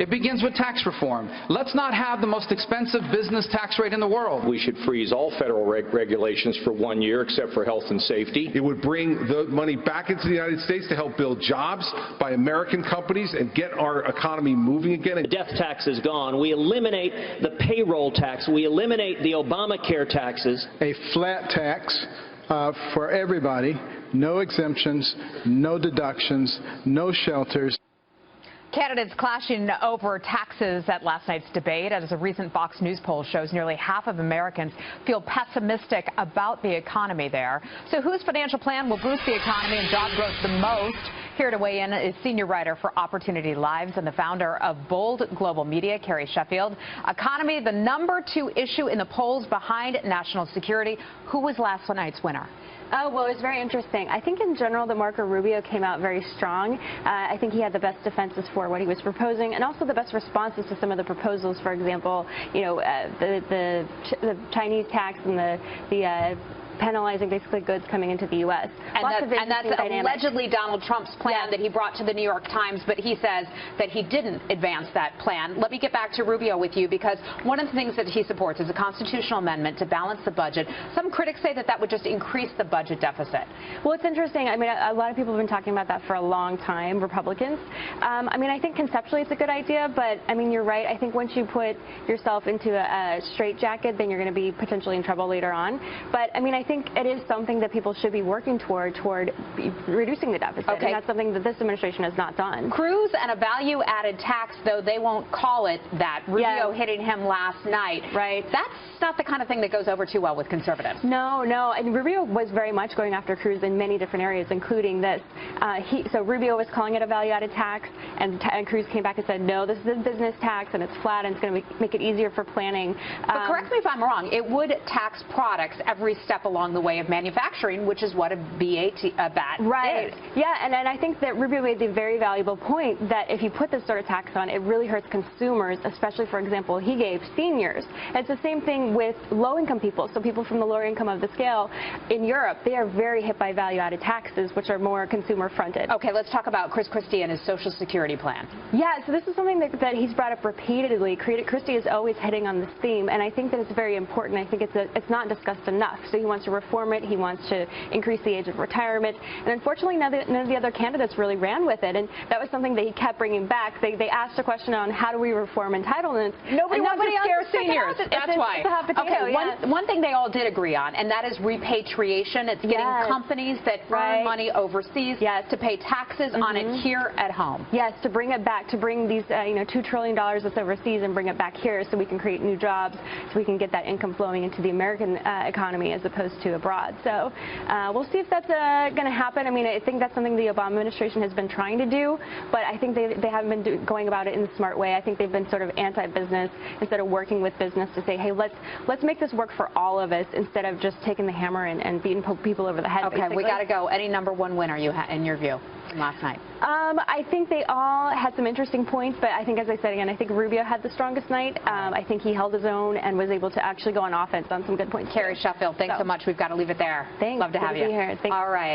It begins with tax reform. Let's not have the most expensive business tax rate in the world. We should freeze all federal regulations for 1 year except for health and safety. It would bring the money back into the United States to help build jobs by American companies and get our economy moving again. The death tax is gone. We eliminate the payroll tax. We eliminate the Obamacare taxes. A flat tax for everybody, no exemptions, no deductions, no shelters. Candidates clashing over taxes at last night's debate. As a recent Fox News poll shows, nearly half of Americans feel pessimistic about the economy there. So whose financial plan will boost the economy and job growth the most? Here to weigh in is senior writer for Opportunity Lives and the founder of Bold Global Media, Carrie Sheffield. Economy, the #2 issue in the polls behind national security. Who was last night's winner? Oh, well, it was very interesting. I think in general that Marco Rubio came out very strong. I think he had the best defenses for what he was proposing and also the best responses to some of the proposals. For example, the Chinese tax and the penalizing basically goods coming into the U.S. And that's allegedly Donald Trump's plan that he brought to the New York Times, but he says that he didn't advance that plan. Let me get back to Rubio with you, because one of the things that he supports is a constitutional amendment to balance the budget. Some critics say that that would just increase the budget deficit. Well, it's interesting. I mean, a lot of people have been talking about that for a long time, Republicans. I mean, I think conceptually it's a good idea, but I mean, you're right. I think once you put yourself into a straitjacket, then you're going to be potentially in trouble later on. But I mean, I think it is something that people should be working toward reducing the deficit. Okay. And that's something that this administration has not done. Cruz and a value-added tax, though they won't call it that. Rubio hitting him last night. Right. That's not the kind of thing that goes over too well with conservatives. No. And Rubio was very much going after Cruz in many different areas, including this. So Rubio was calling it a value-added tax, and Cruz came back and said, no, this is a business tax, and it's flat, and it's going to make it easier for planning. But correct me if I'm wrong. It would tax products every step along the way of manufacturing, which is what a VAT right. is. Yeah, and I think that Rubio made the very valuable point that if you put this sort of tax on, it really hurts consumers, especially, for example, he gave seniors. And it's the same thing with low-income people. So people from the lower income of the scale in Europe, they are very hit by value-added taxes, which are more consumer-fronted. Okay, let's talk about Chris Christie and his Social Security plan. Yeah, so this is something that he's brought up repeatedly. Christie is always hitting on this theme, and I think that it's very important. I think it's not discussed enough. So he wants to reform it. He wants to increase the age of retirement. And unfortunately, none of the other candidates really ran with it. And that was something that he kept bringing back. They asked a question on how do we reform entitlements. Nobody wants to scare seniors. That's why. It's a hot potato, okay, one thing they all did agree on, and that is repatriation. It's getting companies that earn money overseas to pay taxes on it here at home. Yes, to bring it back, to bring these $2 trillion that's overseas and bring it back here so we can create new jobs, so we can get that income flowing into the American economy as opposed to abroad. So we'll see if that's going to happen. I mean, I think that's something the Obama administration has been trying to do, but I think they haven't been going about it in a smart way. I think they've been sort of anti-business instead of working with business to say, hey, let's make this work for all of us instead of just taking the hammer and beating people over the head. Okay, basically. We got to go. Any #1 winner you in your view from last night? I think they all had some interesting points, but I think, as I said again, I think Rubio had the strongest night. I think he held his own and was able to actually go on offense on some good points. Carrie Sheffield, thanks so much. We've got to leave it there. Thanks. Love to have you. Good to be here. Thanks. All right.